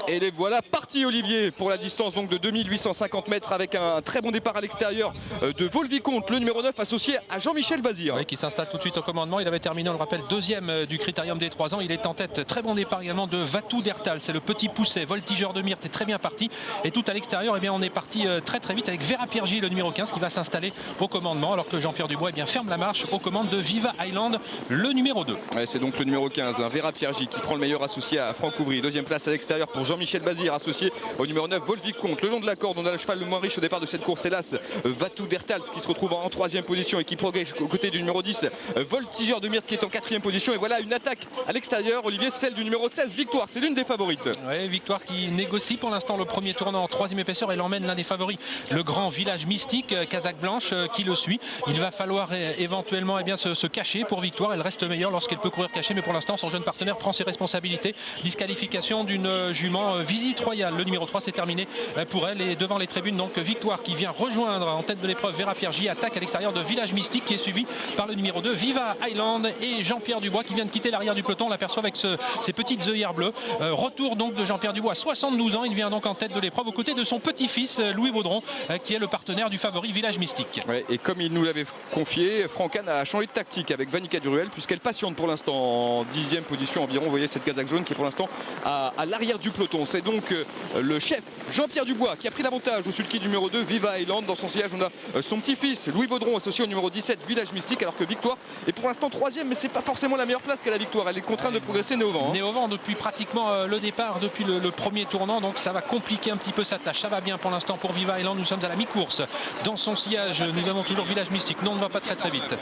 Et les voilà partis, Olivier, pour la distance donc de 2850 mètres avec un très bon départ à l'extérieur de Volvicomte, le numéro 9 associé à Jean-Michel Bazir. Oui, qui s'installe tout de suite au commandement. Il avait terminé, on le rappelle, deuxième du critérium des 3 ans. Il est en tête. Très bon départ également de Vatou Dertal. C'est le petit pousset, voltigeur de Myrte, est très bien parti. Et tout à l'extérieur, eh bien, on est parti très très vite avec Vera Piergi, le numéro 15, qui va s'installer au commandement, alors que Jean-Pierre Dubois eh bien, ferme la marche aux commandes de Viva Island, le numéro 2. Ouais, c'est donc le numéro 15, Vera Piergi, qui prend le meilleur associé à Franck Ouvry. Deuxième place à l'extérieur pour Jean-Michel Bazir, associé au numéro 9, Volvicomte. Le long de la corde, on a le cheval le moins riche au départ de cette course, hélas, Vatou Dertals, qui se retrouve en troisième position et qui progresse aux côtés du numéro 10, Voltigeur de Myrte, qui est en quatrième position. Et voilà une attaque à l'extérieur, Olivier, celle du numéro 16, Victoire. C'est l'une des favorites. Oui, Victoire qui négocie pour l'instant le premier tournant en troisième épaisseur et l'emmène l'un des favoris, le grand Village Mystique, Casaque Blanche, qui le suit. Il va falloir éventuellement eh bien, se cacher pour Victoire. Elle reste meilleure lorsqu'elle peut courir cachée, mais pour l'instant, son jeune partenaire prend ses responsabilités. Disqualification d'une jument Visite Royale. Le numéro 3, c'est terminé pour elle. Et devant les tribunes, donc Victoire qui vient rejoindre en tête de l'épreuve Vera Piergi, attaque à l'extérieur de Village Mystique, qui est suivi par le numéro 2, Viva Island, et Jean-Pierre Dubois qui vient de quitter l'arrière du peloton. On l'aperçoit avec ses petites œillères bleues. Retour donc de Jean-Pierre Dubois, 72 ans. Il vient donc en tête de l'épreuve aux côtés de son petit-fils Louis Baudron, qui est le partenaire du favori Village Mystique. Ouais, et comme il nous l'avait confié, Franck a changé de tactique avec Vanica Duruel, puisqu'elle patiente pour l'instant en 10e position environ. Vous voyez cette Casaque jaune qui est pour l'instant à l'arrière du peloton. C'est donc le chef Jean-Pierre Dubois qui a pris l'avantage au sulky numéro 2, Viva Island. Dans son sillage, on a son petit-fils Louis Baudron associé au numéro 17, Village Mystique, alors que Victoire est pour l'instant 3e, mais c'est pas forcément la meilleure place qu'à la Victoire. Elle est contrainte de progresser Néovent. Néovent depuis pratiquement le départ, depuis le premier tournant, donc ça va compliquer un petit peu sa tâche. Ça va bien pour l'instant pour Viva Island. Nous sommes à la mi-course. Dans son sillage, nous avons toujours Village Mystique. Non, on ne va pas très très vite.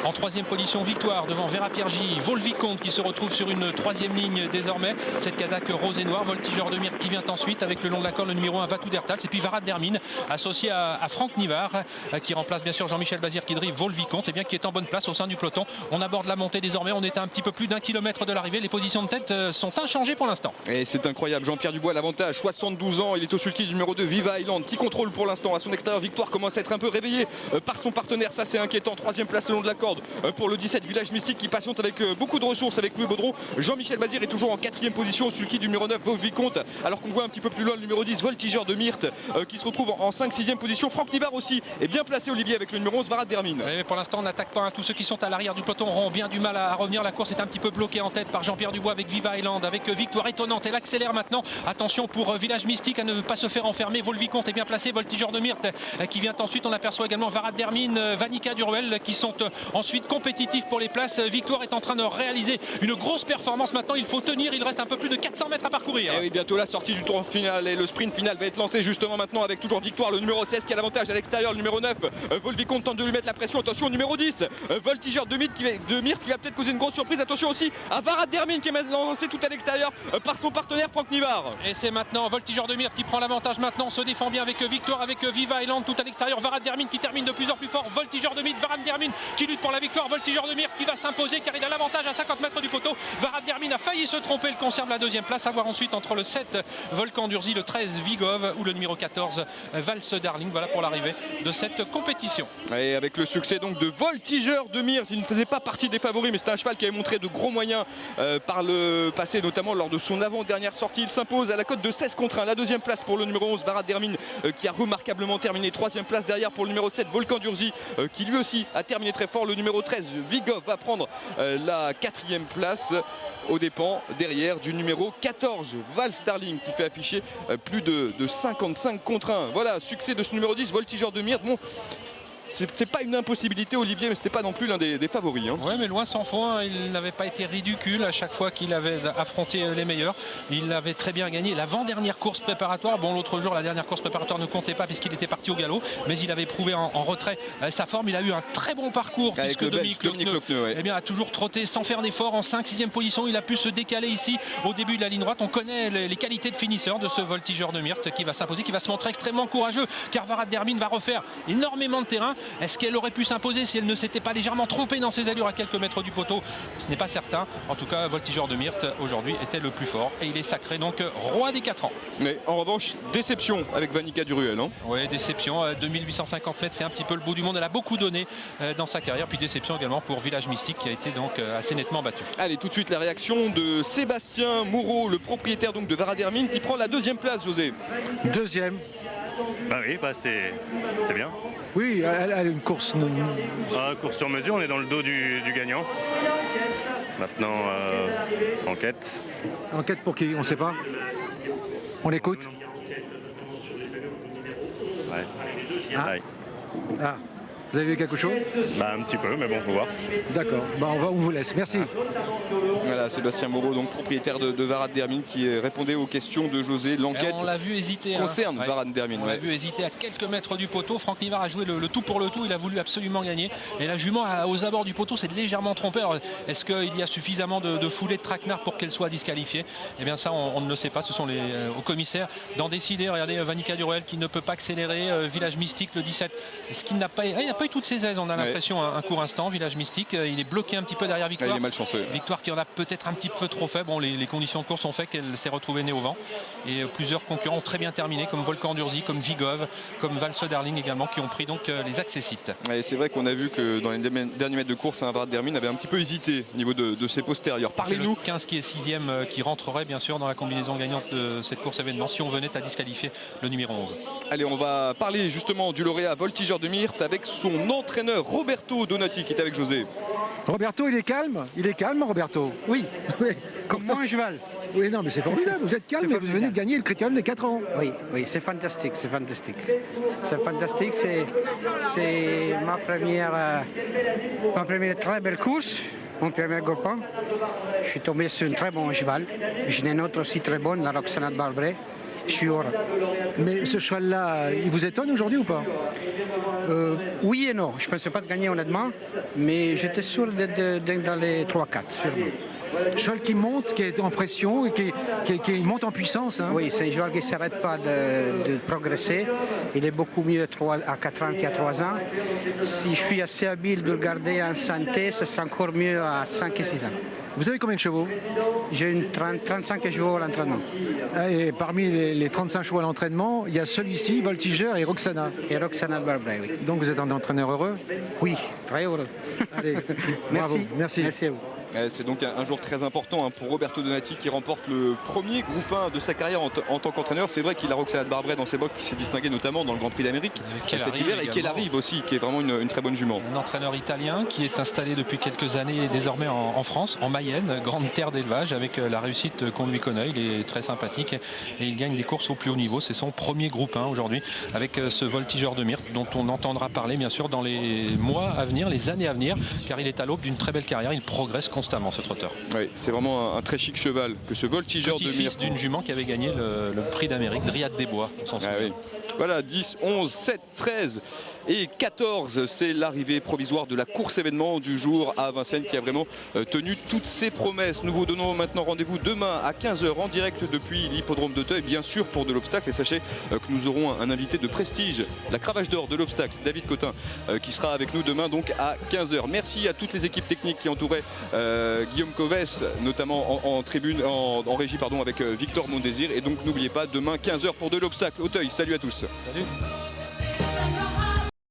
En troisième position, Victoire devant Vera Piergi, Volvicomte qui se retrouve sur une troisième ligne désormais. Cette Casaque rose et noire, Voltigeur de Myrte qui vient ensuite avec le long de la corde le numéro 1, Vatou Dertals, et puis Varad Dermine associé à Franck Nivard, qui remplace bien sûr Jean-Michel Bazir qui drive Volvicomte, et bien qui est en bonne place au sein du peloton. On aborde la montée désormais, on est à un petit peu plus d'1 kilomètre de l'arrivée. Les positions de tête sont inchangées pour l'instant. Et c'est incroyable, Jean-Pierre Dubois l'avantage, 72 ans, il est au sulky du numéro 2, Viva Island, qui contrôle pour l'instant à son extérieur. Victoire commence à être un peu réveillé par son partenaire, ça c'est inquiétant. Troisième place le long de la corde pour le 17, Village Mystique, qui patiente avec beaucoup de ressources avec Louis Baudron. Jean-Michel Bazir est toujours en quatrième position au sulky du numéro 9, Volvicomte, alors qu'on voit un petit peu plus loin le numéro 10, Voltigeur de Myrte, qui se retrouve en 5-6e position. Franck Nivard aussi est bien placé, Olivier, avec le numéro 11, Varad Dermine. Oui, mais pour l'instant on n'attaque pas, hein. Tous ceux qui sont à l'arrière du peloton auront bien du mal à revenir. La course est un petit peu bloquée en tête par Jean-Pierre Dubois avec Viva Island, avec Victoire étonnante. Elle accélère maintenant. Attention pour Village Mystique à ne pas se faire enfermer. Volvicomte est bien placé, Voltigeur de Myrte qui vient ensuite. On aperçoit également Varad Dermine, Vanica Duruel qui sont ensuite compétitifs pour les places. Victoire est en train de réaliser une grosse performance maintenant. Il faut tenir, il reste un peu plus de 400 mètres à parcourir. Et oui, bientôt la sortie du tour final et le sprint final va être lancé justement maintenant avec toujours Victoire, le numéro 16 qui a l'avantage à l'extérieur, le numéro 9, Volvicomte tente de lui mettre la pression. Attention au numéro 10, Voltigeur de Myrte qui va peut-être causer une grosse surprise. Attention aussi à Varad Dermine qui est lancé tout à l'extérieur par son partenaire Franck Nivard. Et c'est maintenant Voltigeur de Myrte qui prend l'avantage maintenant, se défend bien avec Victoire, avec Viva Island tout à l'extérieur. Varad Dermine qui termine de plus en plus fort. Voltigeur de Myrte, Varad Dermine qui lutte pour la victoire. Voltigeur de Myrte qui va s'imposer car il a l'avantage à 50 mètres du poteau. Varad Dermine a failli se tromper, il conserve la deuxième place. À voir ensuite entre le 7 Volcan d'Urzy, le 13 Vigov ou le numéro 14 Valse Darling. Voilà pour l'arrivée de cette compétition. Et avec le succès donc de Voltigeur de Myrte, il ne faisait pas partie des favoris, mais c'est un cheval qui avait montré de gros moyens par le passé, notamment lors de son avant-dernière sortie. Il s'impose à la cote de 16-1. La deuxième place pour le numéro 11 Varad Dermine qui a remarquablement terminé. Troisième place derrière pour le numéro 7 Volcan d'Urzy qui lui aussi a terminé très fort. Le numéro 13 Vigov va prendre la quatrième place aux dépens derrière du numéro 14 Valse Darling qui fait afficher plus de 55-1. Voilà, succès de ce numéro 10 Voltigeur de Myrte. Bon, c'est pas une impossibilité, Olivier, mais c'était pas non plus l'un des favoris. Hein. Oui, mais loin s'en faut, hein. Il n'avait pas été ridicule à chaque fois qu'il avait affronté les meilleurs. Il avait très bien gagné l'avant-dernière course préparatoire. Bon, l'autre jour, la dernière course préparatoire ne comptait pas puisqu'il était parti au galop, mais il avait prouvé en retrait sa forme. Il a eu un très bon parcours avec puisque Dominique Lecneux ouais. Eh bien, a toujours trotté sans faire d'effort en 5-6e position. Il a pu se décaler ici au début de la ligne droite. On connaît les qualités de finisseur de ce Voltigeur de Myrte qui va s'imposer, qui va se montrer extrêmement courageux car Varad Dermine va refaire énormément de terrain. Est-ce qu'elle aurait pu s'imposer si elle ne s'était pas légèrement trompée dans ses allures à quelques mètres du poteau? Ce n'est pas certain. En tout cas, Voltigeur de Myrthe aujourd'hui était le plus fort et il est sacré donc roi des 4 ans. Mais en revanche, déception avec Vanica Duruel. Hein. Oui, déception. 2850 mètres, c'est un petit peu le bout du monde. Elle a beaucoup donné dans sa carrière. Puis déception également pour Village Mystique qui a été donc assez nettement battu. Allez, tout de suite la réaction de Sébastien Moreau, le propriétaire donc de Varadermine, qui prend la deuxième place, José. Deuxième. Bah oui, bah c'est bien. Oui, elle a une course. Course sur mesure, on est dans le dos du gagnant. Maintenant, enquête. Enquête pour qui? On ne sait pas. On l'écoute. Ouais. Ah. Ouais. Ah. Vous avez vu quelque chose? Bah un petit peu, mais bon, faut voir. D'accord. Bah, on vous laisse. Merci. Voilà, Sébastien Moreau, donc propriétaire de Varadermine, qui répondait aux questions de José. L'enquête on l'a vu hésiter. concerne Ouais. Varadermine. On l'a vu hésiter à quelques mètres du poteau. Franck Nivard a joué le tout pour le tout. Il a voulu absolument gagner. Et la jument, aux abords du poteau, s'est légèrement trompée. Est-ce qu'il y a suffisamment de foulées de traquenard pour qu'elle soit disqualifiée? Eh bien, ça, on ne le sait pas. Ce sont aux commissaires d'en décider. Regardez, Vanica Duruel qui ne peut pas accélérer. Village Mystique, le 17. Est-ce qu'il n'a pas, il n'a pas eu toutes ses aises? On a l'impression un court instant. Village Mystique, il est bloqué un petit peu derrière Victoire. Il est malchanceux. Victoire qui en a peut-être un petit peu trop fait. Bon, les conditions de course ont fait qu'elle s'est retrouvée nez au vent. Et plusieurs concurrents ont très bien terminé, comme Volcan d'Urzy, comme Vigov, comme Val Söderling également, qui ont pris donc les accessites. Et c'est vrai qu'on a vu que dans les derniers mètres de course, Varadermine avait un petit peu hésité au niveau de ses postérieurs. C'est le Parlez-nous. 15 qui est 6e qui rentrerait bien sûr dans la combinaison gagnante de cette course événement si on venait à disqualifier le numéro 11. Allez, on va parler justement du lauréat Voltigeur de Myrthe avec son entraîneur Roberto Donati qui est avec José. Roberto, il est calme, Roberto. Oui. Comme moi, un cheval. Oui, non, mais c'est formidable. Vous êtes calme et vous venez de gagner le Critérium des 4 ans. Oui, oui, c'est fantastique, c'est fantastique. C'est fantastique, c'est ma première très belle course, mon premier copain. Je suis tombé sur un très bon cheval. J'en ai une autre aussi très bonne, la Roxana de Barbret. Je suis heureux. Mais ce cheval-là, il vous étonne aujourd'hui ou pas? Oui et non, je ne pensais pas de gagner honnêtement, mais j'étais sûr d'être dans les 3-4, sûrement. Cheval qui monte, qui est en pression et qui monte en puissance. Hein. Oui, c'est un joueur qui ne s'arrête pas de progresser. Il est beaucoup mieux à 4 ans qu'à 3 ans. Si je suis assez habile de le garder en santé, ce sera encore mieux à 5 et 6 ans. Vous avez combien de chevaux? J'ai 35 chevaux à l'entraînement. Et parmi les 35 chevaux à l'entraînement, il y a celui-ci, Voltigeur et Roxana. Et Roxana de Barbret, oui. Donc vous êtes un entraîneur heureux? Oui, très heureux. Allez, bravo. Merci. Merci à vous. C'est donc un jour très important pour Roberto Donati qui remporte le premier groupe 1 de sa carrière en tant qu'entraîneur. C'est vrai qu'il a Roxana de Barbret dans ses box qui s'est distingué notamment dans le Grand Prix d'Amérique cet hiver et qu'elle arrive aussi, qui est vraiment une très bonne jument. Un entraîneur italien qui est installé depuis quelques années et désormais en France, en Mayenne, grande terre d'élevage avec la réussite qu'on lui connaît. Il est très sympathique et il gagne des courses au plus haut niveau. C'est son premier groupe 1 aujourd'hui avec ce Voltigeur de Myrthe dont on entendra parler bien sûr dans les mois à venir, les années à venir, car il est à l'aube d'une très belle carrière. Il progresse constamment, ce trotteur. Oui, c'est vraiment un très chic cheval que ce Voltigeur de Petit-fils Myrthe. d'une jument qui avait gagné le prix d'Amérique, Dryade des Bois. On s'en souvient. Oui. Voilà, 10, 11, 7, 13 et 14, c'est l'arrivée provisoire de la course événement du jour à Vincennes qui a vraiment tenu toutes ses promesses. Nous vous donnons maintenant rendez-vous demain à 15 h en direct depuis l'hippodrome d'Auteuil, bien sûr pour de l'obstacle. Et sachez que nous aurons un invité de prestige, la cravache d'or de l'obstacle, David Cotin, qui sera avec nous demain donc à 15 h. Merci à toutes les équipes techniques qui entouraient Guillaume Coves, notamment en tribune, en régie avec Victor Mondésir. Et donc n'oubliez pas, demain 15 h pour de l'obstacle Auteuil. Salut à tous. Salut.